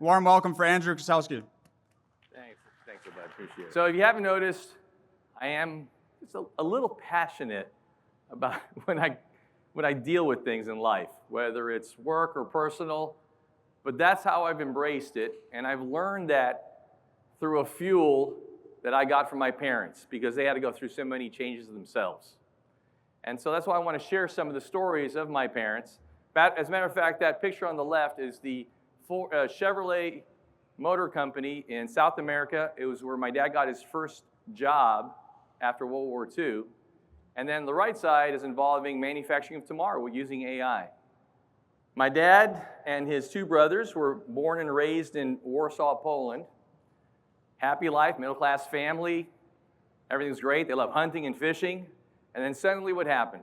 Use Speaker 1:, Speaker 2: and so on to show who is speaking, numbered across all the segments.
Speaker 1: Warm welcome for Andrew Kossowski.
Speaker 2: Thanks, I appreciate it. So if you haven't noticed, I am just a little passionate about when I deal with things in life, whether it's work or personal, but that's how I've embraced it, and I've learned that through a fuel that I got from my parents because they had to go through so many changes themselves. And so that's why I want to share some of the stories of my parents. As a matter of fact, that picture on the left is the Chevrolet Motor Company in South America. It was where my dad got his first job after World War II. And then the right side is involving manufacturing of tomorrow using AI. My dad and his two brothers were born and raised in Warsaw, Poland. Happy life, middle-class family. Everything's great. They love hunting and fishing. And then suddenly what happened?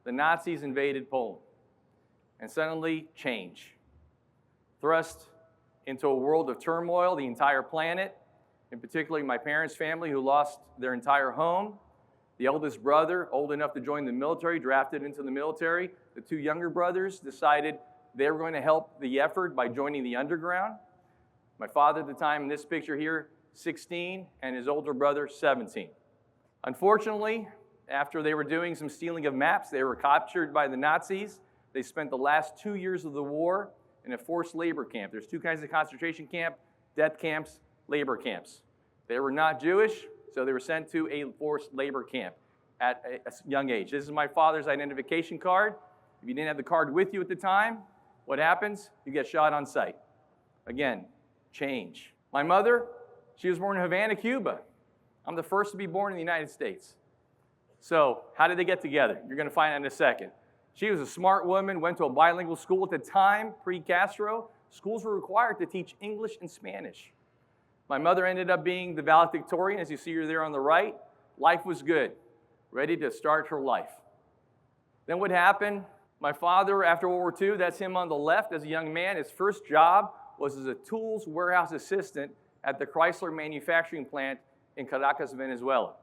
Speaker 2: The Nazis invaded Poland. And suddenly, change. Thrust into a world of turmoil, the entire planet, and particularly my parents' family who lost their entire home. The eldest brother, old enough to join the military, drafted into the military. The two younger brothers decided they were going to help the effort by joining the underground. My father at the time, in this picture here, 16, and his older brother, 17. Unfortunately, after they were doing some stealing of maps, they were captured by the Nazis. They spent the last 2 years of the war in a forced labor camp. There's two kinds of concentration camp, death camps, labor camps. They were not Jewish, so they were sent to a forced labor camp at a young age. This is my father's identification card. If you didn't have the card with you at the time, what happens? You get shot on sight. Again, change. My mother, she was born in Havana, Cuba. I'm the first to be born in the United States. So how did they get together? You're going to find out in a second. She was a smart woman, went to a bilingual school at the time, pre-Castro. Schools were required to teach English and Spanish. My mother ended up being the valedictorian, as you see her there on the right. Life was good, ready to start her life. Then what happened? My father, after World War II, that's him on the left as a young man, his first job was as a tools warehouse assistant at the Chrysler manufacturing plant in Caracas, Venezuela.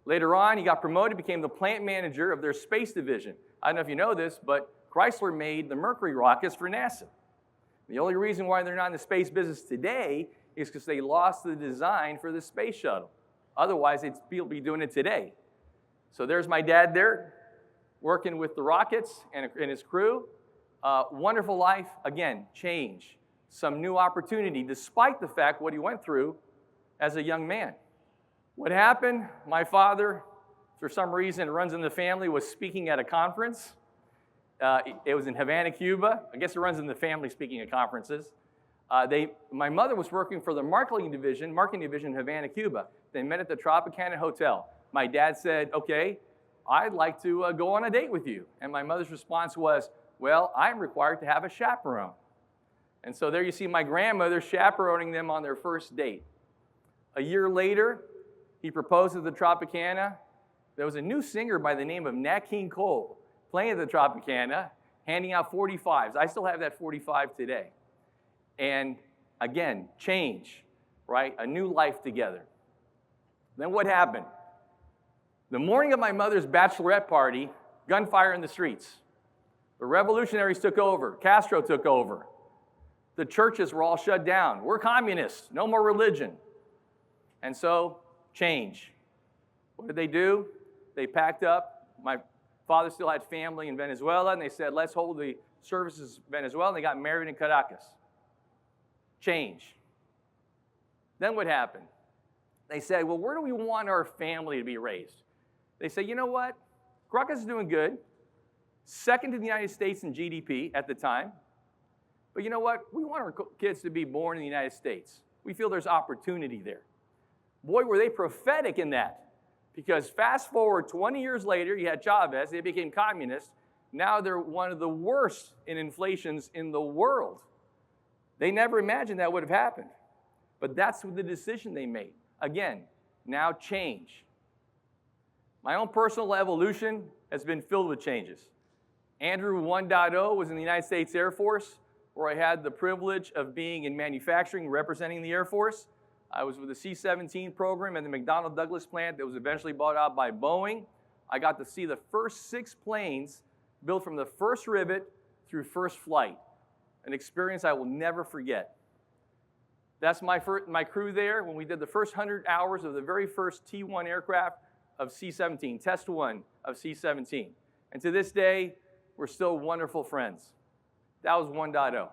Speaker 2: Later on, he got promoted, became the plant manager of their space division. I don't know if you know this, but Chrysler made the Mercury rockets for NASA. The only reason why they're not in the space business today is because they lost the design for the space shuttle. Otherwise, they'd be doing it today. So there's my dad there, working with the rockets and his crew. Wonderful life, again, change. Some new opportunity, despite the fact what he went through as a young man. What happened? My father, for some reason, runs in the family, was speaking at a conference. It was in Havana, Cuba. I guess it runs in the family speaking at conferences. My mother was working for the marketing division in Havana, Cuba. They met at the Tropicana Hotel. My dad said, okay, I'd like to go on a date with you. And my mother's response was, well, I'm required to have a chaperone. And so there you see my grandmother chaperoning them on their first date. A year later, he proposed at the Tropicana. There was a new singer by the name of Nat King Cole playing at the Tropicana, handing out 45s. I still have that 45 today. And again, change, right? A new life together. Then what happened? The morning of my mother's bachelorette party, gunfire in the streets. The revolutionaries took over. Castro took over. The churches were all shut down. We're communists. No more religion. And so, change. What did they do? They packed up. My father still had family in Venezuela, and they said, let's hold the services in Venezuela, and they got married in Caracas. Change. Then what happened? They said, well, where do we want our family to be raised? They said, you know what? Caracas is doing good. Second to the United States in GDP at the time. But you know what? We want our kids to be born in the United States. We feel there's opportunity there. Boy, were they prophetic in that. Because fast forward 20 years later, you had Chavez, they became communists. Now they're one of the worst in inflations in the world. They never imagined that would have happened. But that's the decision they made. Again, now change. My own personal evolution has been filled with changes. Andrew 1.0 was in the United States Air Force, where I had the privilege of being in manufacturing, representing the Air Force. I was with the C-17 program at the McDonnell Douglas plant that was eventually bought out by Boeing. I got to see the first 6 planes built from the first rivet through first flight, an experience I will never forget. That's my crew there when we did the first 100 hours of the very first T1 aircraft of C-17, test one of C-17. And to this day, we're still wonderful friends. That was 1.0.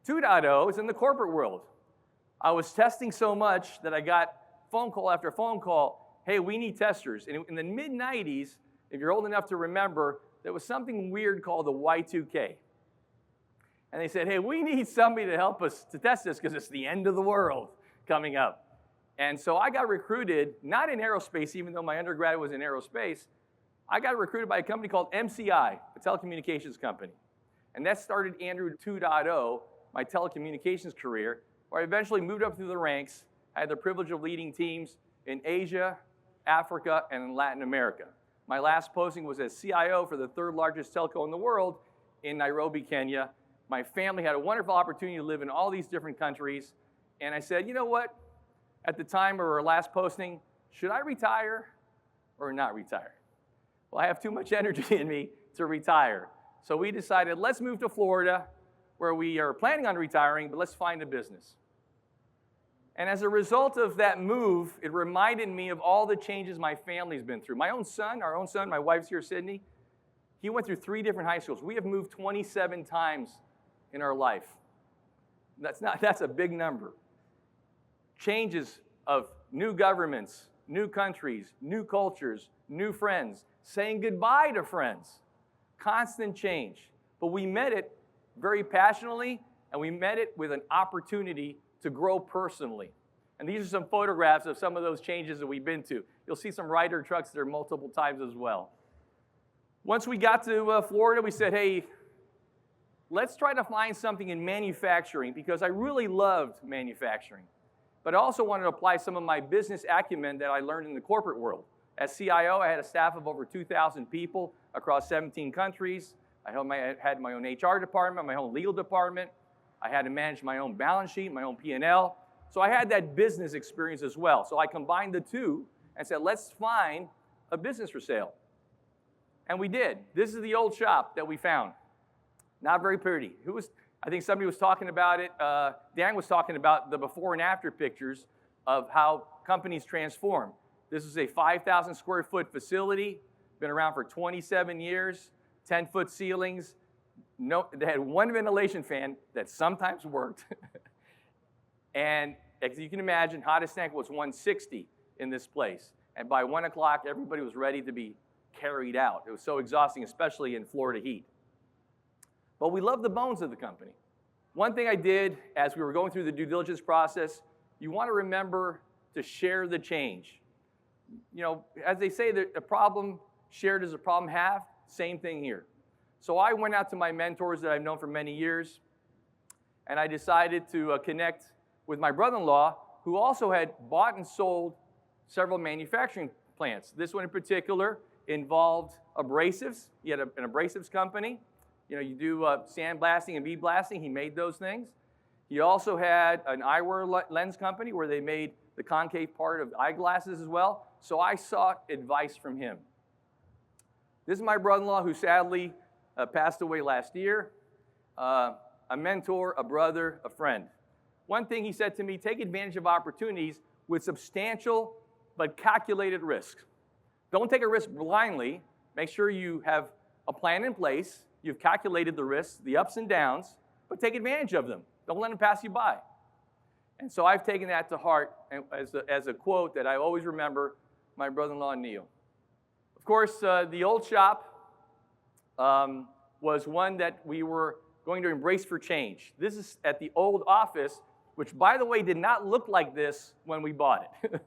Speaker 2: 2.0 is in the corporate world. I was testing so much that I got phone call after phone call, hey, we need testers. And in the mid-90s, if you're old enough to remember, there was something weird called the Y2K. And they said, hey, we need somebody to help us to test this because it's the end of the world coming up. And so I got recruited, not in aerospace, even though my undergrad was in aerospace. I got recruited by a company called MCI, a telecommunications company. And that started Andrew 2.0, my telecommunications career, where I eventually moved up through the ranks. I had the privilege of leading teams in Asia, Africa, and in Latin America. My last posting was as CIO for the third largest telco in the world in Nairobi, Kenya. My family had a wonderful opportunity to live in all these different countries. And I said, you know what? At the time of our last posting, should I retire or not retire? Well, I have too much energy in me to retire. So we decided, let's move to Florida, where we are planning on retiring, but let's find a business. And as a result of that move, it reminded me of all the changes my family's been through. Our own son, my wife's here, Sydney, he went through 3 different high schools. We have moved 27 times in our life. That's a big number. Changes of new governments, new countries, new cultures, new friends, saying goodbye to friends, constant change. But we met it very passionately, and we met it with an opportunity to grow personally. And these are some photographs of some of those changes that we've been to. You'll see some Ryder trucks there multiple times as well. Once we got to Florida, we said, hey, let's try to find something in manufacturing, because I really loved manufacturing. But I also wanted to apply some of my business acumen that I learned in the corporate world. As CIO, I had a staff of over 2,000 people across 17 countries. I had my own HR department, my own legal department. I had to manage my own balance sheet, my own P&L. So I had that business experience as well. So I combined the two and said, let's find a business for sale. And we did. This is the old shop that we found. Not very pretty. I think somebody was talking about it. Dan was talking about the before and after pictures of how companies transform. This is a 5,000 square foot facility, been around for 27 years, 10-foot ceilings. They had one ventilation fan that sometimes worked. And as you can imagine, hottest tank was 160 in this place. And by 1 o'clock, everybody was ready to be carried out. It was so exhausting, especially in Florida heat. But we loved the bones of the company. One thing I did as we were going through the due diligence process, you want to remember to share the change. You know, as they say, that a problem shared is a problem halved, same thing here. So I went out to my mentors that I've known for many years, and I decided to connect with my brother-in-law, who also had bought and sold several manufacturing plants. This one in particular involved abrasives. He had an abrasives company. You know, you do sandblasting and bead blasting. He made those things. He also had an eyewear lens company where they made the concave part of eyeglasses as well. So I sought advice from him. This is my brother-in-law who sadly passed away last year. A mentor, a brother, a friend. One thing he said to me, take advantage of opportunities with substantial but calculated risks. Don't take a risk blindly. Make sure you have a plan in place. You've calculated the risks, the ups and downs, but take advantage of them. Don't let them pass you by. And so I've taken that to heart as a quote that I always remember my brother-in-law, Neil. Of course, the old shop was one that we were going to embrace for change. This is at the old office, which, by the way, did not look like this when we bought it.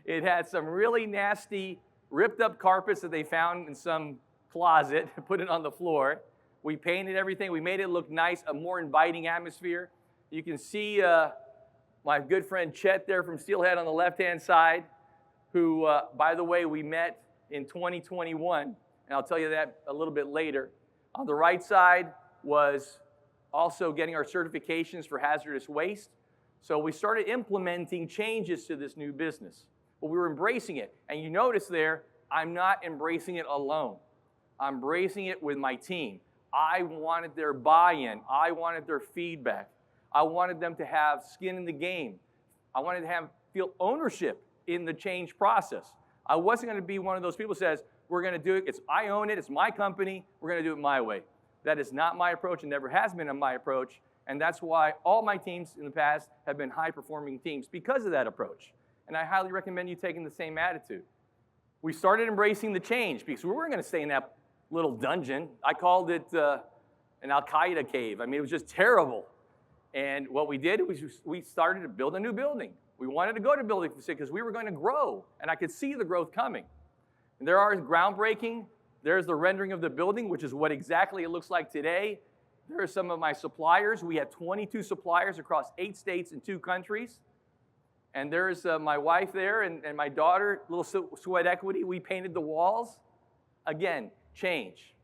Speaker 2: It had some really nasty, ripped-up carpets that they found in some closet, put it on the floor. We painted everything. We made it look nice, a more inviting atmosphere. You can see my good friend Chet there from Steelhead on the left-hand side, who, by the way, we met in 2021, and I'll tell you that a little bit later. On the right side was also getting our certifications for hazardous waste. So we started implementing changes to this new business, but we were embracing it. And you notice there, I'm not embracing it alone. I'm embracing it with my team. I wanted their buy-in. I wanted their feedback. I wanted them to have skin in the game. I wanted to feel ownership in the change process. I wasn't going to be one of those people who says, we're going to do it, I own it, it's my company, we're going to do it my way. That is not my approach and never has been my approach, and that's why all my teams in the past have been high-performing teams because of that approach. And I highly recommend you taking the same attitude. We started embracing the change because we weren't going to stay in that little dungeon. I called it an Al-Qaeda cave. I mean, it was just terrible. And what we did was we started to build a new building. We wanted to go to building because we were going to grow, and I could see the growth coming. And there are groundbreaking. There's the rendering of the building, which is what exactly it looks like today. There are some of my suppliers. We had 22 suppliers across 8 states and 2 countries. And there's my wife there and my daughter, little sweat equity. We painted the walls. Again, change.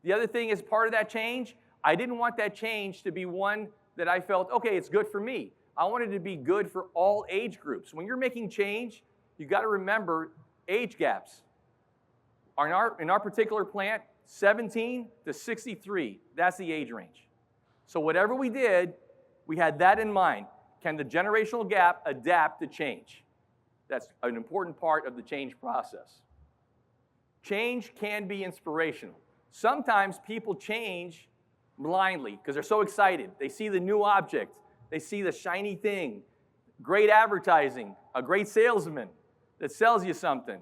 Speaker 2: The other thing is part of that change, I didn't want that change to be one that I felt, okay, it's good for me. I wanted it to be good for all age groups. When you're making change, you've got to remember age gaps. In our particular plant, 17 to 63, that's the age range. So whatever we did, we had that in mind. Can the generational gap adapt to change? That's an important part of the change process. Change can be inspirational. Sometimes people change blindly because they're so excited. They see the new object. They see the shiny thing. Great advertising, a great salesman that sells you something.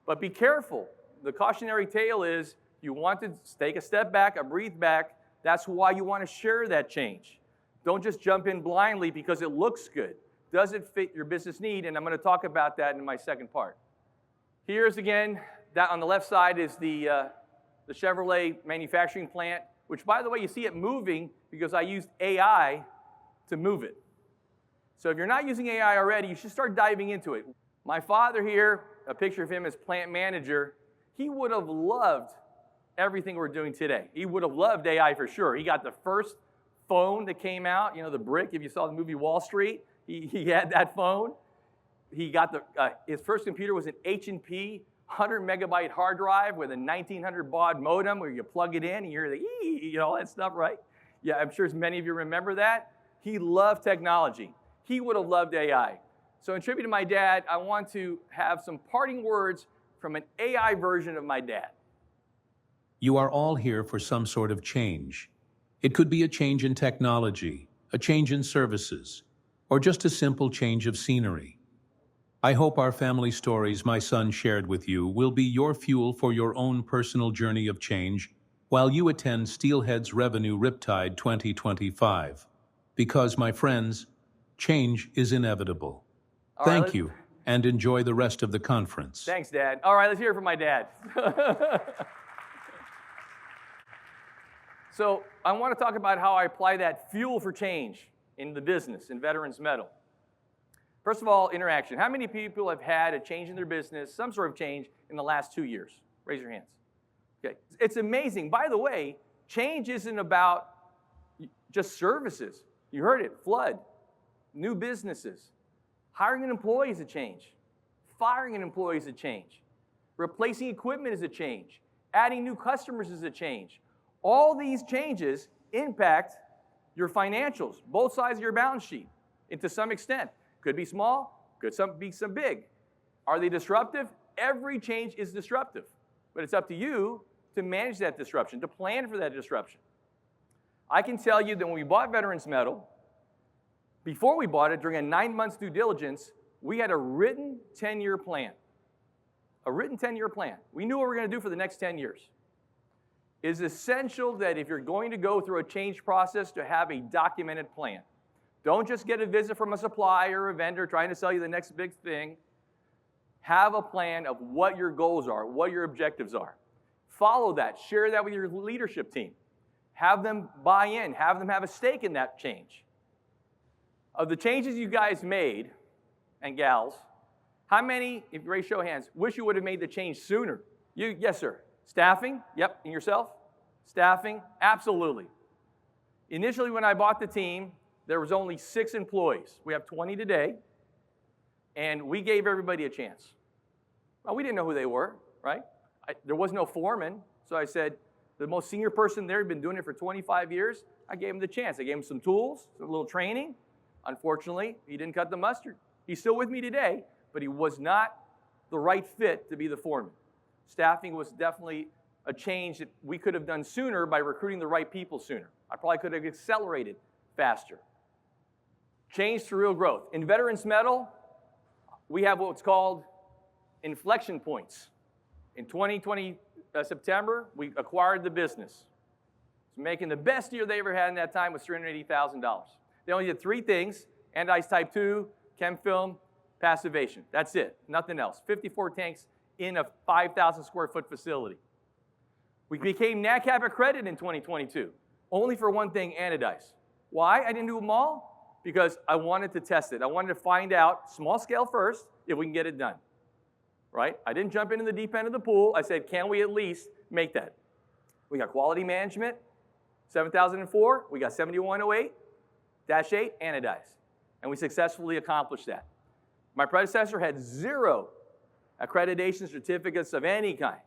Speaker 2: But be careful. The cautionary tale is you want to take a step back, a breathe back. That's why you want to share that change. Don't just jump in blindly because it looks good. Does it fit your business need? And I'm going to talk about that in my second part. Here's again, that on the left side is the Chevrolet manufacturing plant, which by the way, you see it moving because I used AI to move it. So if you're not using AI already, you should start diving into it. My father here, a picture of him as plant manager, he would have loved everything we're doing today. He would have loved AI for sure. He got the first phone that came out, you know, the brick, if you saw the movie Wall Street, he had that phone. He got his first computer was an H&P 100 megabyte hard drive with a 1900 baud modem where you plug it in and you hear the ee, you know, all that stuff, right? Yeah, I'm sure as many of you remember that. He loved technology. He would have loved AI. So in tribute to my dad, I want to have some parting words from an AI version of my dad.
Speaker 1: You are all here for some sort of change. It could be a change in technology, a change in services, or just a simple change of scenery. I hope our family stories my son shared with you will be your fuel for your own personal journey of change while you attend Steelhead's Revenue Riptide 2025. Because, my friends, change is inevitable. Thank you, and enjoy the rest of the conference.
Speaker 2: Thanks, Dad. All right, let's hear it from my dad. So I want to talk about how I apply that fuel for change in the business, in Veterans Metal. First of all, interaction. How many people have had a change in their business, some sort of change, in the last 2 years? Raise your hands. Okay. It's amazing. By the way, change isn't about just services. You heard it, flood, new businesses. Hiring an employee is a change. Firing an employee is a change. Replacing equipment is a change. Adding new customers is a change. All these changes impact your financials, both sides of your balance sheet, and to some extent. Could be small, could be some big. Are they disruptive? Every change is disruptive, but it's up to you to manage that disruption, to plan for that disruption. I can tell you that when we bought Veterans Metal, before we bought it, during a 9-month due diligence, we had a written 10-year plan. A written 10-year plan. We knew what we were going to do for the next 10 years. It is essential that if you're going to go through a change process to have a documented plan. Don't just get a visit from a supplier or a vendor trying to sell you the next big thing. Have a plan of what your goals are, what your objectives are. Follow that. Share that with your leadership team. Have them buy in. Have them have a stake in that change. Of the changes you guys made, and gals, how many, if you raise show of hands, wish you would have made the change sooner? You, yes, sir. Staffing? Yep. And yourself? Staffing? Absolutely. Initially, when I bought the team, there was only 6 employees. We have 20 today, and we gave everybody a chance. Well, we didn't know who they were, right? There was no foreman, so I said, the most senior person there had been doing it for 25 years. I gave him the chance. I gave him some tools, a little training. Unfortunately, he didn't cut the mustard. He's still with me today, but he was not the right fit to be the foreman. Staffing was definitely a change that we could have done sooner by recruiting the right people sooner. I probably could have accelerated faster. Change to real growth. In Veterans Metal, we have what's called inflection points. In 2020, September, we acquired the business. It's making the best year they ever had in that time was $380,000. They only did 3 things: anodized type 2, chem film, passivation. That's it, nothing else. 54 tanks in a 5,000 square foot facility. We became NADCAP accredited in 2022, only for one thing, anodized. Why I didn't do them all? Because I wanted to test it. I wanted to find out, small scale first, if we can get it done. Right? I didn't jump into the deep end of the pool. I said, can we at least make that? We got quality management, 7004. We got 7108-8, anodized. And we successfully accomplished that. My predecessor had 0 accreditation certificates of any kind.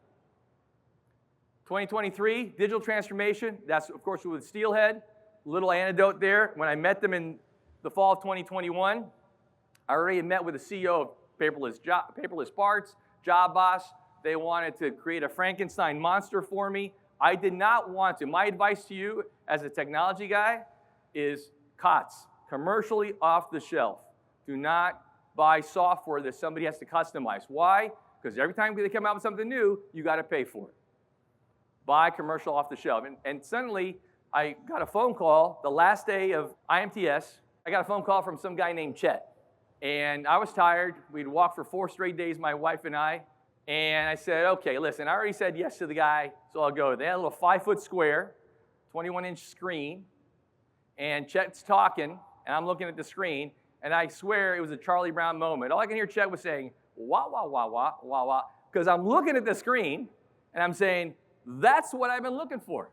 Speaker 2: 2023, digital transformation. That's, of course, with Steelhead. Little anecdote there. When I met them in the fall of 2021, I already had met with the CEO of Paperless Parts, Job Boss. They wanted to create a Frankenstein monster for me. I did not want to. My advice to you as a technology guy is COTS, commercially off the shelf. Do not buy software that somebody has to customize. Why? Because every time they come out with something new, you got to pay for it. Buy commercial off the shelf. And suddenly, I got a phone call the last day of IMTS. I got a phone call from some guy named Chet. And I was tired. We'd walked for 4 straight days, my wife and I. And I said, okay, listen, I already said yes to the guy, so I'll go. They had a little 5-foot square, 21-inch screen. And Chet's talking, and I'm looking at the screen. And I swear it was a Charlie Brown moment. All I can hear Chet was saying, wah, wah, wah, wah, wah, wah. Because I'm looking at the screen, and I'm saying, that's what I've been looking for.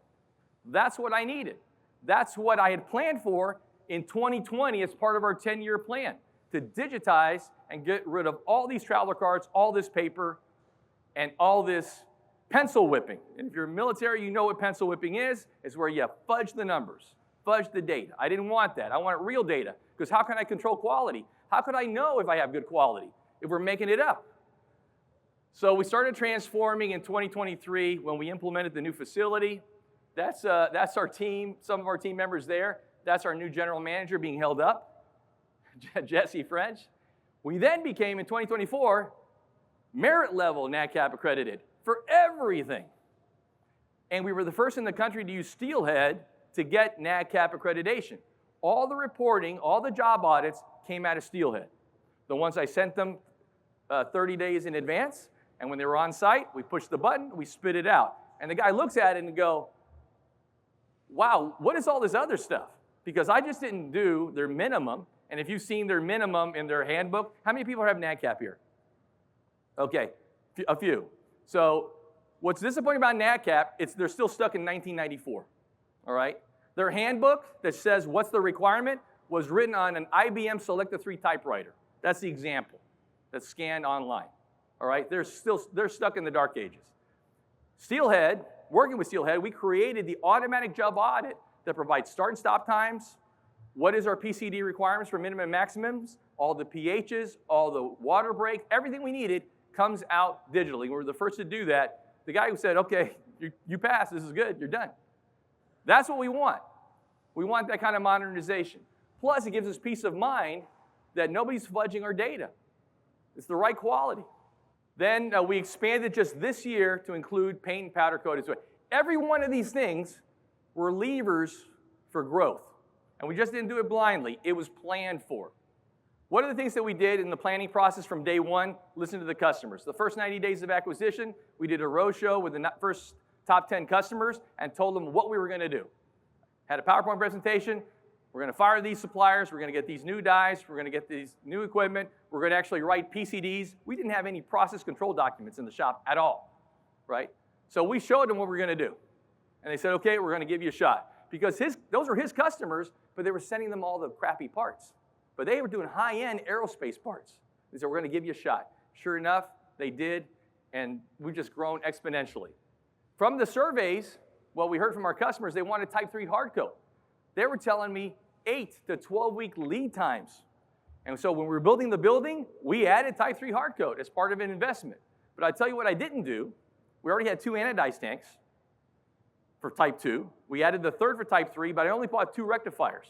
Speaker 2: That's what I needed. That's what I had planned for in 2020 as part of our 10-year plan, to digitize and get rid of all these traveler cards, all this paper, and all this pencil whipping. And if you're military, you know what pencil whipping is. It's where you fudge the numbers, fudge the data. I didn't want that. I wanted real data, because how can I control quality? How could I know if I have good quality if we're making it up? So we started transforming in 2023 when we implemented the new facility. That's our team, some of our team members there. That's our new general manager being held up, Jesse French. We then became, in 2024, merit level NADCAP accredited for everything. And we were the first in the country to use Steelhead to get NADCAP accreditation. All the reporting, all the job audits came out of Steelhead. The ones I sent them 30 days in advance, and when they were on site, we pushed the button, we spit it out. And the guy looks at it and go, wow, what is all this other stuff? Because I just didn't do their minimum, and if you've seen their minimum in their handbook, how many people have NADCAP here? Okay, a few. So what's disappointing about NADCAP, they're still stuck in 1994, all right? Their handbook that says what's the requirement was written on an IBM Selecta 3 typewriter. That's the example that's scanned online, all right? They're stuck in the dark ages. Steelhead, working with Steelhead, we created the automatic job audit that provides start and stop times, what is our PCD requirements for minimum and maximums, all the pHs, all the water breaks, everything we needed comes out digitally. We were the first to do that. The guy who said, okay, you passed, this is good, you're done. That's what we want. We want that kind of modernization. Plus, it gives us peace of mind that nobody's fudging our data. It's the right quality. Then we expanded just this year to include paint and powder coated. So every one of these things were levers for growth. And we just didn't do it blindly. It was planned for. One of the things that we did in the planning process from day one, listen to the customers. The first 90 days of acquisition, we did a roadshow with the first top 10 customers and told them what we were going to do. Had a PowerPoint presentation. We're going to fire these suppliers. We're going to get these new dies. We're going to get these new equipment. We're going to actually write PCDs. We didn't have any process control documents in the shop at all, right? So we showed them what we were going to do. And they said, okay, we're going to give you a shot. Because those were his customers, but they were sending them all the crappy parts. But they were doing high-end aerospace parts. They said, we're going to give you a shot. Sure enough, they did, and we've just grown exponentially. From the surveys, what we heard from our customers, they wanted Type 3 hard coat. They were telling me 8 to 12-week lead times. And so when we were building the building, we added Type 3 hard coat as part of an investment. But I tell you what I didn't do. We already had 2 anodized tanks for Type 2. We added the third for Type 3, but I only bought 2 rectifiers.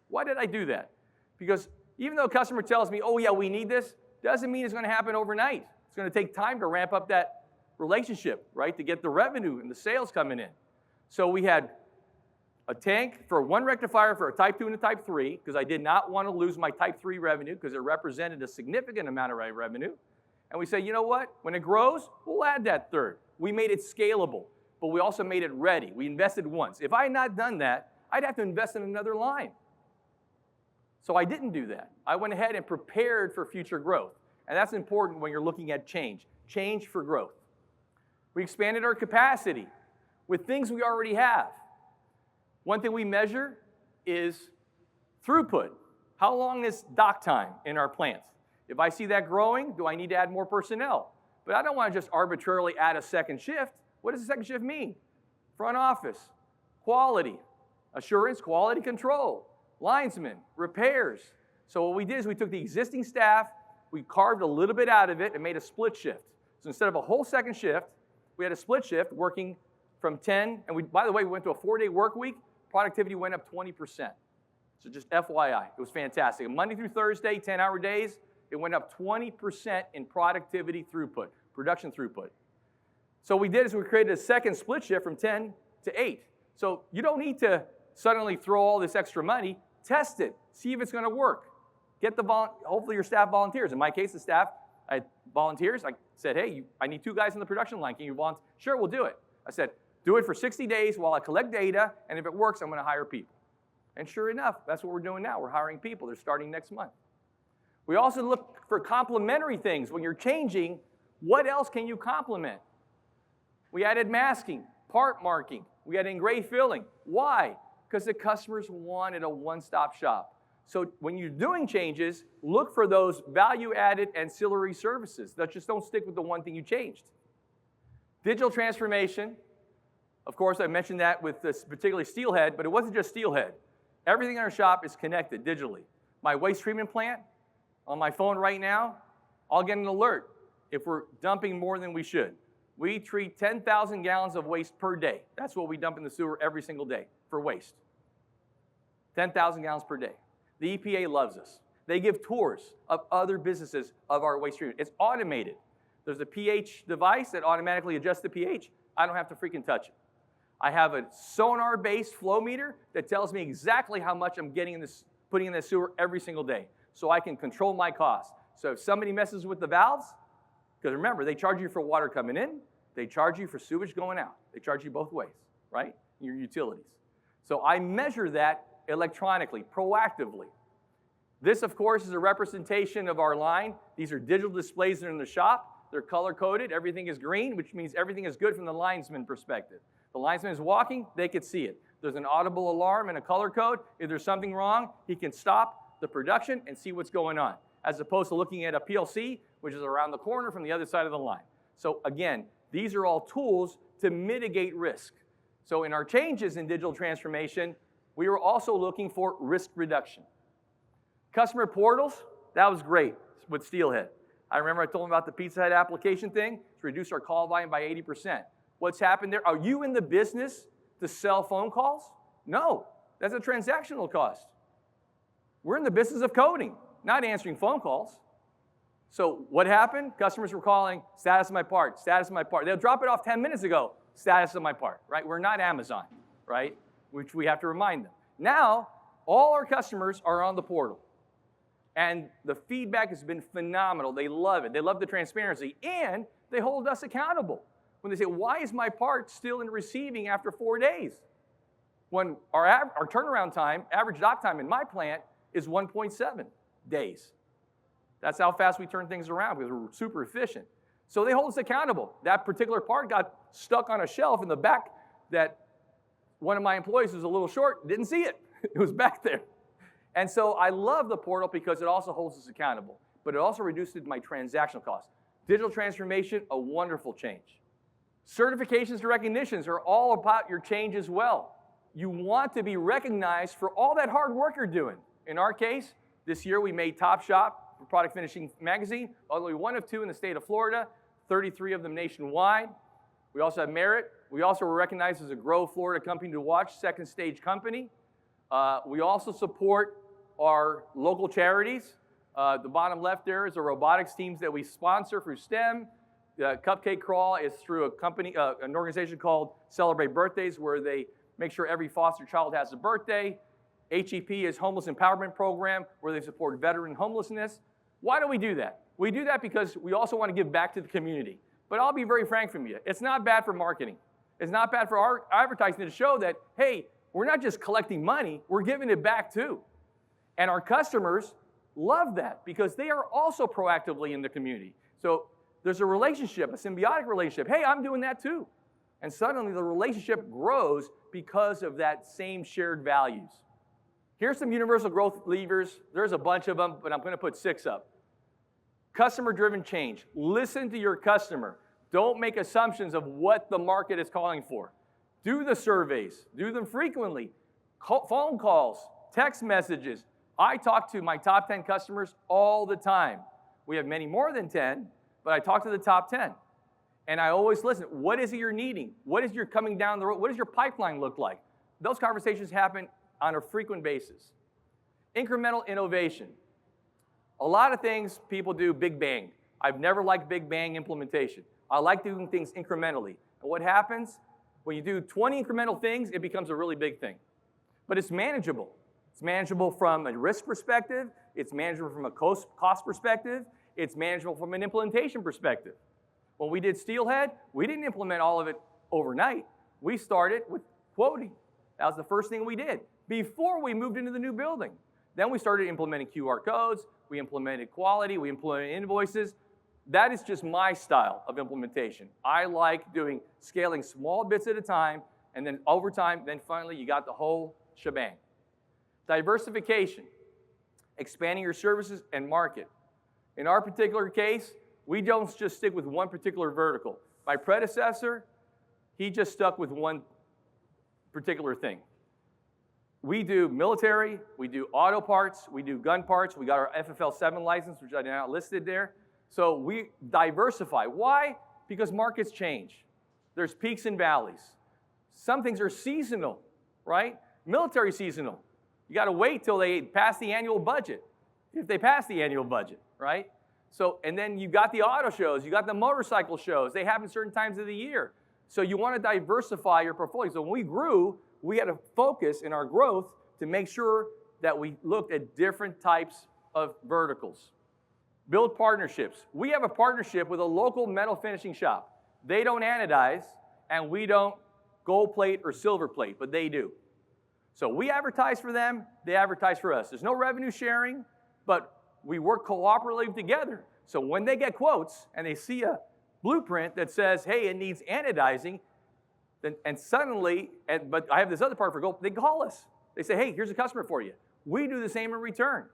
Speaker 2: Why did I do that? Because even though a customer tells me, oh yeah, we need this, doesn't mean it's going to happen overnight. It's going to take time to ramp up that relationship, right, to get the revenue and the sales coming in. So we had a tank for 1 rectifier for a Type 2 and a Type 3, because I did not want to lose my Type 3 revenue, because it represented a significant amount of my revenue. And we said, you know what? When it grows, we'll add that third. We made it scalable, but we also made it ready. We invested once. If I had not done that, I'd have to invest in another line. So I didn't do that. I went ahead and prepared for future growth. And that's important when you're looking at change. Change for growth. We expanded our capacity with things we already have. One thing we measure is throughput. How long is dock time in our plants? If I see that growing, do I need to add more personnel? But I don't want to just arbitrarily add a second shift. What does a second shift mean? Front office, quality, assurance, quality control, linesmen, repairs. So what we did is we took the existing staff, we carved a little bit out of it and made a split shift. So instead of a whole second shift, we had a split shift working from 10, and by the way, we went to a 4-day work week. Productivity went up 20%. So just FYI, it was fantastic. Monday through Thursday, 10-hour days, it went up 20% in productivity throughput, production throughput. So what we did is we created a second split shift from 10 to 8. So you don't need to suddenly throw all this extra money. Test it. See if it's going to work. Get hopefully your staff volunteers. In my case, the staff, I had volunteers. I said, hey, I need 2 guys in the production line. Can you volunteer? Sure, we'll do it. I said, do it for 60 days while I collect data, and if it works, I'm going to hire people. And sure enough, that's what we're doing now. We're hiring people. They're starting next month. We also look for complementary things. When you're changing, what else can you complement? We added masking, part marking. We added engraved filling. Why? Because the customers wanted a one-stop shop. So when you're doing changes, look for those value-added ancillary services. Just don't stick with the one thing you changed. Digital transformation. Of course, I mentioned that with this particularly steelhead, but it wasn't just steelhead. Everything in our shop is connected digitally. My waste treatment plant, on my phone right now, I'll get an alert if we're dumping more than we should. We treat 10,000 gallons of waste per day. That's what we dump in the sewer every single day for waste. 10,000 gallons per day. The EPA loves us. They give tours of other businesses of our waste treatment. It's automated. There's a pH device that automatically adjusts the pH. I don't have to freaking touch it. I have a sonar-based flow meter that tells me exactly how much I'm putting in the sewer every single day, so I can control my costs. So if somebody messes with the valves, because remember, they charge you for water coming in, they charge you for sewage going out. They charge you both ways, right? Your utilities. So I measure that electronically, proactively. This, of course, is a representation of our line. These are digital displays that are in the shop. They're color-coded. Everything is green, which means everything is good from the linesman perspective. The linesman is walking, they could see it. There's an audible alarm and a color code. If there's something wrong, he can stop the production and see what's going on, as opposed to looking at a PLC, which is around the corner from the other side of the line. So again, these are all tools to mitigate risk. So in our changes in digital transformation, we were also looking for risk reduction. Customer portals, that was great with Steelhead. I remember I told them about the Pizza Hut application thing to reduce our call volume by 80%. What's happened there? Are you in the business to sell phone calls? No, that's a transactional cost. We're in the business of coding, not answering phone calls. So what happened? Customers were calling, status of my part, status of my part. They'll drop it off 10 minutes ago, status of my part, right? We're not Amazon, right? Which we have to remind them. Now, all our customers are on the portal. And the feedback has been phenomenal. They love it. They love the transparency. And they hold us accountable. When they say, why is my part still in receiving after 4 days? When our turnaround time, average dock time in my plant is 1.7 days. That's how fast we turn things around because we're super efficient. So they hold us accountable. That particular part got stuck on a shelf in the back that one of my employees who was a little short didn't see it. It was back there. And so I love the portal because it also holds us accountable, but it also reduced my transactional costs. Digital transformation, a wonderful change. Certifications and recognitions are all about your change as well. you want to be recognized for all that hard work you're doing. In our case, this year we made Top Shop for Product Finishing Magazine, only one of two in the state of Florida, 33 of them nationwide. We also have Merit. We also were recognized as a Grow Florida Company to Watch, second stage company. We also support our local charities. The bottom left there is the robotics teams that we sponsor through STEM. The Cupcake Crawl is through a company, an organization called Celebrate Birthdays, where they make sure every foster child has a birthday. HEP is Homeless Empowerment Program, where they support veteran homelessness. Why do we do that? We do that because we also want to give back to the community. But I'll be very frank from you. It's not bad for marketing. It's not bad for our advertising to show that, hey, we're not just collecting money, we're giving it back too. And our customers love that because they are also proactively in the community. So there's a relationship, a symbiotic relationship. Hey, I'm doing that too. And suddenly the relationship grows because of that same shared values. Here's some universal growth levers. There's a bunch of them, but I'm going to put 6 up. Customer-driven change. Listen to your customer. Don't make assumptions of what the market is calling for. Do the surveys. Do them frequently. Phone calls, text messages. I talk to my top 10 customers all the time. We have many more than 10, but I talk to the top 10. And I always listen. What is it you're needing? What is your coming down the road? What does your pipeline look like? Those conversations happen on a frequent basis. Incremental innovation. A lot of things people do big bang. I've never liked big bang implementation. I like doing things incrementally. And what happens? When you do 20 incremental things, it becomes a really big thing. But it's manageable. It's manageable from a risk perspective. It's manageable from a cost perspective. It's manageable from an implementation perspective. When we did Steelhead, we didn't implement all of it overnight. We started with quoting. That was the first thing we did before we moved into the new building. Then we started implementing QR codes. We implemented quality. We implemented invoices. That is just my style of implementation. I like scaling small bits at a time, and then over time, then finally you got the whole shebang. Diversification, expanding your services and market. In our particular case, we don't just stick with one particular vertical. My predecessor, he just stuck with one particular thing. We do military, we do auto parts, we do gun parts, we got our FFL 7 license, which I did not listed there. So we diversify. Why? Because markets change. There's peaks and valleys. Some things are seasonal, right? Military seasonal. You got to wait till they pass the annual budget, if they pass the annual budget, right? So, and then you got the auto shows, you got the motorcycle shows. They happen certain times of the year. So you want to diversify your portfolio. So when we grew, we had to focus in our growth to make sure that we looked at different types of verticals. Build partnerships. We have a partnership with a local metal finishing shop. They don't anodize, and we don't gold plate or silver plate, but they do. So we advertise for them, they advertise for us. There's no revenue sharing, but we work cooperatively together. So when they get quotes and they see a blueprint that says, hey, it needs anodizing, and suddenly, but I have this other part for gold, they call us. They say, hey, here's a customer for you. We do the same in return.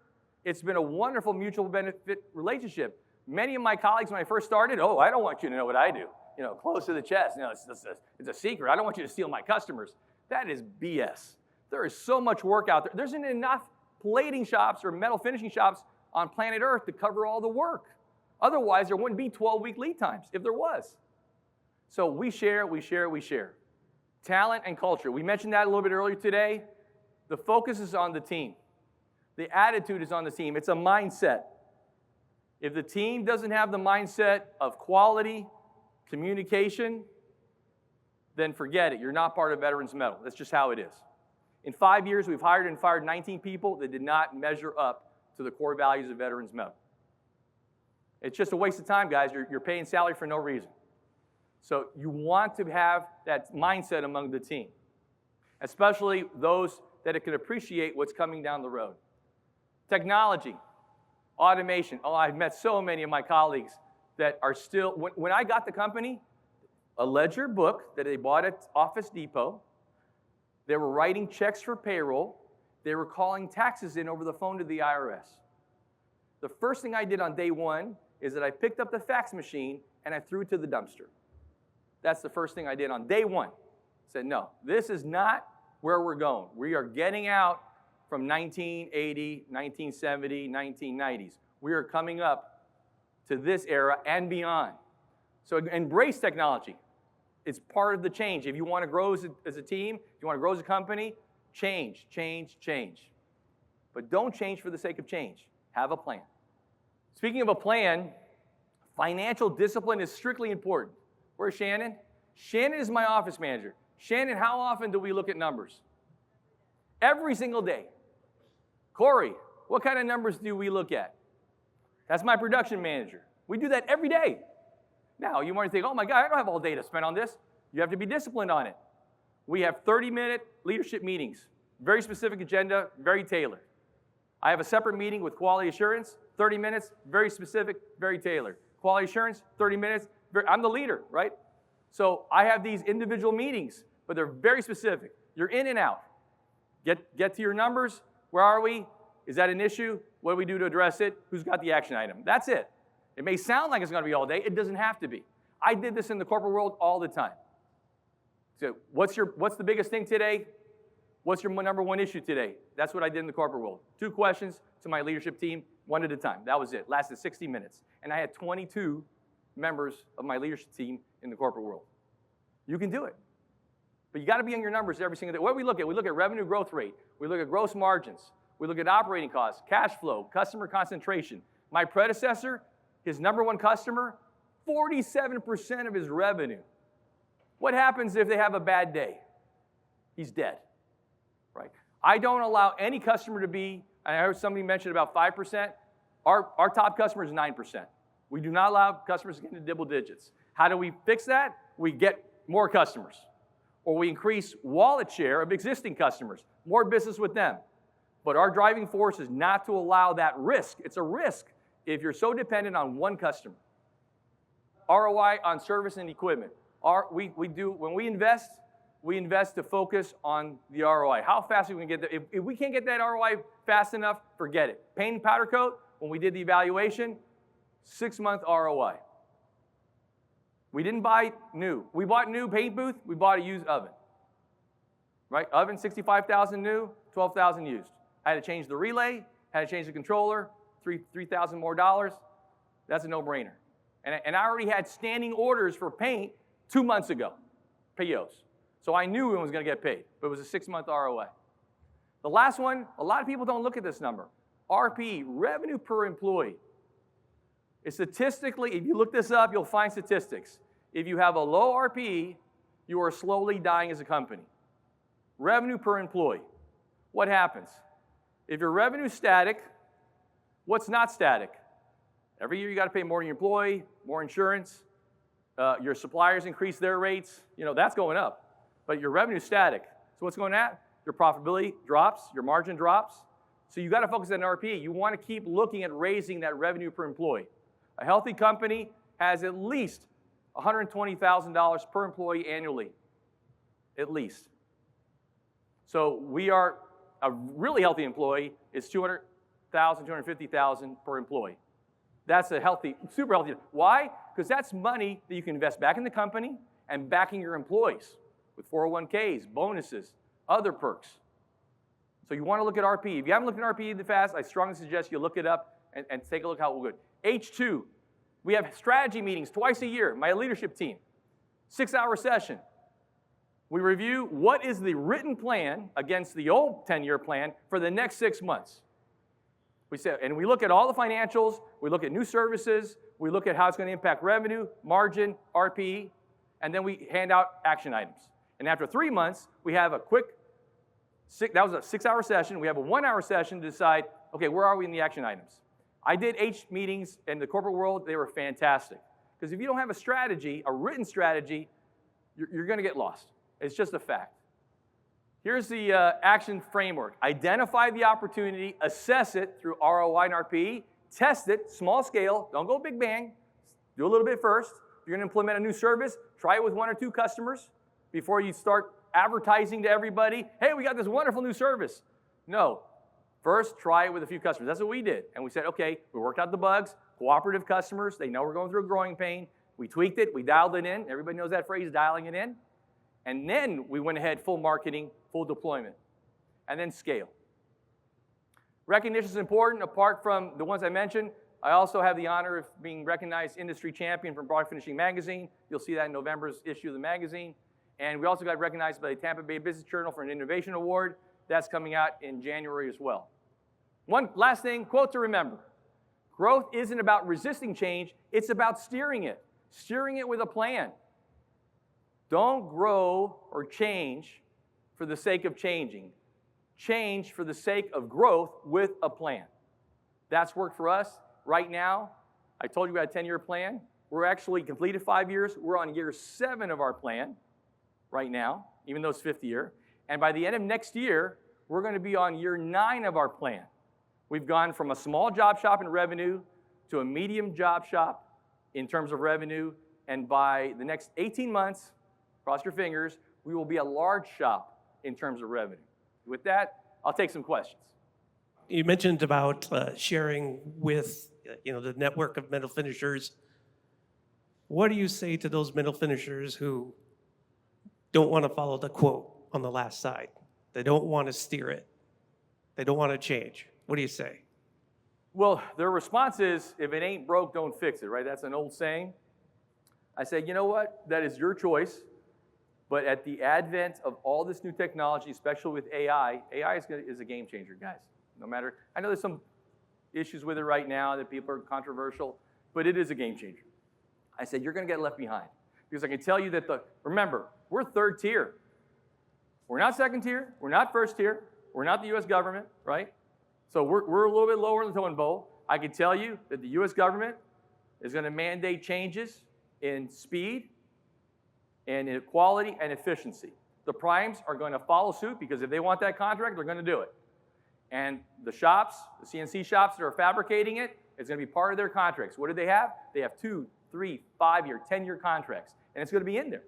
Speaker 2: It's been a wonderful mutual benefit relationship. Many of my colleagues, when I first started, oh, I don't want you to know what I do. You know, close to the chest. You know, it's a secret. I don't want you to steal my customers. That is BS. There is so much work out there. There isn't enough plating shops or metal finishing shops on planet Earth to cover all the work. Otherwise, there wouldn't be 12-week lead times if there was. So we share, we share, we share. Talent and culture. We mentioned that a little bit earlier today. The focus is on the team. The attitude is on the team. It's a mindset. If the team doesn't have the mindset of quality, communication, then forget it. You're not part of Veterans Metal. That's just how it is. In 5 years, we've hired and fired 19 people that did not measure up to the core values of Veterans Metal. It's just a waste of time, guys. You're paying salary for no reason. So you want to have that mindset among the team, especially those that can appreciate what's coming down the road. Technology, automation. Oh, I've met so many of my colleagues that are still, when I got the company, a ledger book that they bought at Office Depot, they were writing checks for payroll, they were calling taxes in over the phone to the IRS. The first thing I did on day one is that I picked up the fax machine and I threw it to the dumpster. That's the first thing I did on day one. I said, no, this is not where we're going. We are getting out from 1980, 1970, 1990s. We are coming up to this era and beyond. So embrace technology. It's part of the change. If you want to grow as a team, if you want to grow as a company, change, change, change. But don't change for the sake of change. Have a plan. Speaking of a plan, financial discipline is strictly important. Where's Shannon? Shannon is my office manager. Shannon, how often do we look at numbers? Every single day. Corey, what kind of numbers do we look at? That's my production manager. We do that every day. Now, you might think, oh my God, I don't have all day to spend on this. You have to be disciplined on it. We have 30-minute leadership meetings, very specific agenda, very tailored. I have a separate meeting with quality assurance, 30 minutes, very specific, very tailored. Quality assurance, 30 minutes, I'm the leader, right? So I have these individual meetings, but they're very specific. You're in and out. Get to your numbers. Where are we? Is that an issue? What do we do to address it? Who's got the action item? That's it. It may sound like it's going to be all day. It doesn't have to be. I did this in the corporate world all the time. So what's the biggest thing today? What's your number one issue today? That's what I did in the corporate world. 2 questions to my leadership team, one at a time. That was it. Lasted 60 minutes. And I had 22 members of my leadership team in the corporate world. You can do it. But you got to be on your numbers every single day. What do we look at? We look at revenue growth rate. We look at gross margins. We look at operating costs, cash flow, customer concentration. My predecessor, his number one customer, 47% of his revenue. What happens if they have a bad day? He's dead, right? I don't allow any customer to be, I heard somebody mention about 5%. Our top customer is 9%. We do not allow customers to get into double digits. How do we fix that? We get more customers. Or we increase wallet share of existing customers, more business with them. But our driving force is not to allow that risk. It's a risk if you're so dependent on one customer. ROI on service and equipment. When we invest to focus on the ROI. How fast we can get that? If we can't get that ROI fast enough, forget it. Paint and powder coat, when we did the evaluation, 6-month ROI. We didn't buy new. We bought new paint booth, we bought a used oven. Right? Oven, $65,000 new, $12,000 used. I had to change the relay, had to change the controller, $3,000 more dollars. That's a no-brainer. And I already had standing orders for paint 2 months ago, POs. So I knew it was going to get paid, but it was a 6-month ROI. The last one, a lot of people don't look at this number. RPE, revenue per employee. It's statistically, if you look this up, you'll find statistics. If you have a low RPE, you are slowly dying as a company. Revenue per employee. What happens? If your revenue is static, what's not static? Every year you got to pay more to your employee, more insurance. Your suppliers increase their rates. That's going up. But your revenue is static. So what's going on? Your profitability drops, your margin drops. So you got to focus on RPE. You want to keep looking at raising that revenue per employee. A healthy company has at least $120,000 per employee annually. At least. So a really healthy employee is $200,000, $250,000 per employee. That's a healthy, super healthy. Why? Because that's money that you can invest back in the company and backing your employees with 401ks, bonuses, other perks. So you want to look at RPE. If you haven't looked at RPE in the past, I strongly suggest you look it up and take a look how it will go. H2, we have strategy meetings twice a year, my leadership team. 6-hour session. We review what is the written plan against the old 10-year plan for the next 6 months. We look at all the financials, we look at new services, we look at how it's going to impact revenue, margin, RPE, and then we hand out action items. And after 3 months, we have that was a 6-hour session, we have a 1-hour session to decide, okay, where are we in the action items? I did H meetings in the corporate world, they were fantastic. Because if you don't have a strategy, a written strategy, you're going to get lost. It's just a fact. Here's the action framework. Identify the opportunity, assess it through ROI and RPE, test it, small scale, don't go big bang, do a little bit first. If you're going to implement a new service, try it with 1 or 2 customers before you start advertising to everybody, hey, we got this wonderful new service. No, first try it with a few customers. That's what we did. And we said, okay, we worked out the bugs, cooperative customers, they know we're going through a growing pain. We tweaked it, we dialed it in. Everybody knows that phrase, dialing it in. And then we went ahead full marketing full deployment, and then scale. Recognition is important. Apart from the ones I mentioned, I also have the honor of being recognized industry champion from Product Finishing Magazine. You'll see that in November's issue of the magazine. And we also got recognized by the Tampa Bay Business Journal for an Innovation Award. That's coming out in January as well. One last thing, quote to remember. Growth isn't about resisting change, it's about steering it with a plan. Don't grow or change for the sake of changing. Change for the sake of growth with a plan. That's worked for us. Right now, I told you we had a 10-year plan. We're actually completed 5 years. We're on year 7 of our plan right now, even though it's 5th year. And by the end of next year, we're going to be on year 9 of our plan. We've gone from a small job shop in revenue to a medium job shop in terms of revenue. And by the next 18 months, cross your fingers, we will be a large shop in terms of revenue. With that, I'll take some questions.
Speaker 3: You mentioned about sharing with the network of metal finishers. What do you say to those metal finishers who don't want to follow the quote on the last side? They don't want to steer it. They don't want to change. What do you say?
Speaker 2: Well, their response is, if it ain't broke, don't fix it, right? That's an old saying. I say, you know what? That is your choice. But at the advent of all this new technology, especially with AI is a game changer, guys. No matter, I know there's some issues with it right now that people are controversial, but it is a game changer. I said, you're going to get left behind. Because I can tell you that remember, we're 3rd tier. We're not 2nd tier. We're not 1st tier. We're not the U.S. government, right? So we're a little bit lower in the totem pole. I can tell you that the U.S. government is going to mandate changes in speed and in quality and efficiency. The primes are going to follow suit because if they want that contract, they're going to do it. And the shops, the CNC shops that are fabricating it, it's going to be part of their contracts. What do they have? They have 2, 3, 5-year, 10-year contracts. And it's going to be in there.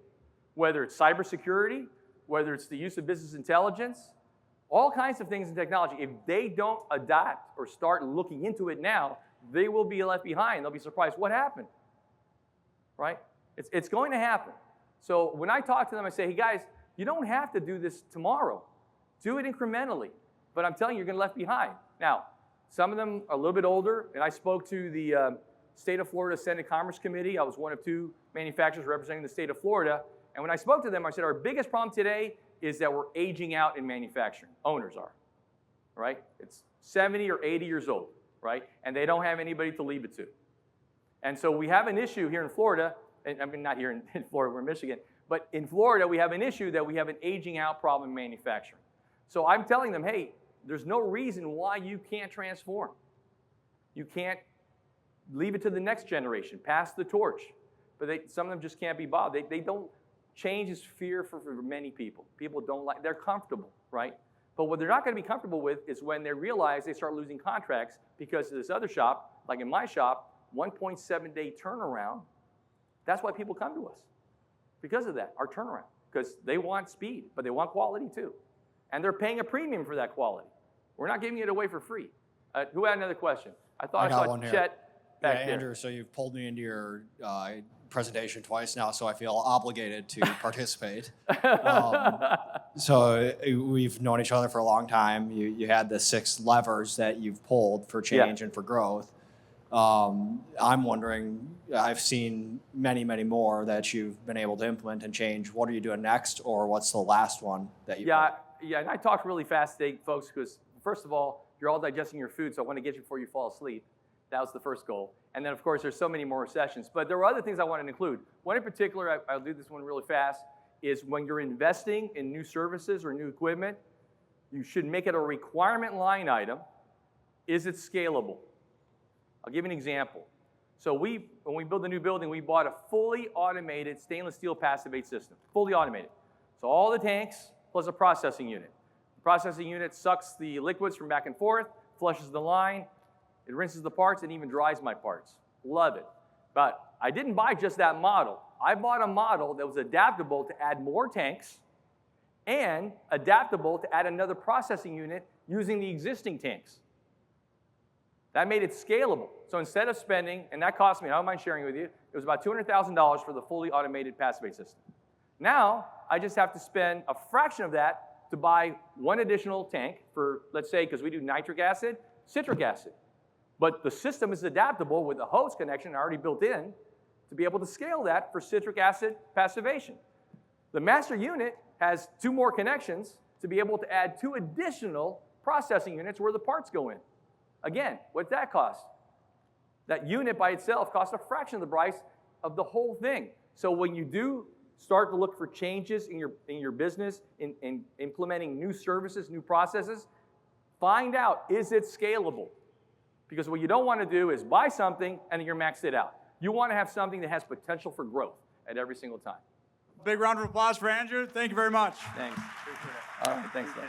Speaker 2: Whether it's cybersecurity, whether it's the use of business intelligence, all kinds of things in technology. If they don't adapt or start looking into it now, they will be left behind. They'll be surprised, what happened? Right? It's going to happen. So when I talk to them, I say, hey guys, you don't have to do this tomorrow. Do it incrementally. But I'm telling you, you're going to be left behind. Now, some of them are a little bit older, and I spoke to the State of Florida Senate Commerce Committee. I was one of 2 manufacturers representing the state of Florida. And when I spoke to them, I said, our biggest problem today is that we're aging out in manufacturing. Owners are, right? It's 70 or 80 years old, right? And they don't have anybody to leave it to. And so we have an issue here in Florida, and I mean, not here in Florida, we're in Michigan, but in Florida, we have an issue that we have an aging out problem in manufacturing. So I'm telling them, hey, there's no reason why you can't transform. You can't leave it to the next generation, pass the torch. But some of them just can't be bothered. They don't, change is fear for many people. People don't like, they're comfortable, right? But what they're not going to be comfortable with is when they realize they start losing contracts because of this other shop, like in my shop, 1.7-day turnaround. That's why people come to us. Because of that, our turnaround. Because they want speed, but they want quality too. And they're paying a premium for that quality. We're not giving it away for free. Who had another question? I thought I saw Chet back there.
Speaker 4: Andrew, so you've pulled me into your presentation twice now, so I feel obligated to participate. So we've known each other for a long time. You had the 6 levers that you've pulled for change and for growth. I'm wondering, I've seen many, many more that you've been able to implement and change. What are you doing next, or what's the last one that you
Speaker 2: Yeah, and I talk really fast today, folks, because first of all, you're all digesting your food, so I want to get you before you fall asleep. That was the first goal. And then, of course, there's so many more sessions. But there were other things I wanted to include. One in particular, I'll do this one really fast, is when you're investing in new services or new equipment, you should make it a requirement line item. Is it scalable? I'll give you an example. So when we built a new building, we bought a fully automated stainless steel passivate system, fully automated. So all the tanks plus a processing unit. The processing unit sucks the liquids from back and forth, flushes the line, it rinses the parts, and even dries my parts. Love it. But I didn't buy just that model. I bought a model that was adaptable to add more tanks and adaptable to add another processing unit using the existing tanks. That made it scalable. So instead of spending, and that cost me, I don't mind sharing with you, it was about $200,000 for the fully automated passivate system. Now, I just have to spend a fraction of that to buy one additional tank for, let's say, because we do nitric acid, citric acid. But the system is adaptable with the hose connection already built in to be able to scale that for citric acid passivation. The master unit has 2 more connections to be able to add 2 additional processing units where the parts go in. Again, what's that cost? That unit by itself costs a fraction of the price of the whole thing. So when you do start to look for changes in your business, in implementing new services, new processes, find out, is it scalable? Because what you don't want to do is buy something and then you're maxed it out. You want to have something that has potential for growth at every single time.
Speaker 5: Big round of applause for Andrew. Thank you very much.
Speaker 2: Thanks. All right, thanks, guys.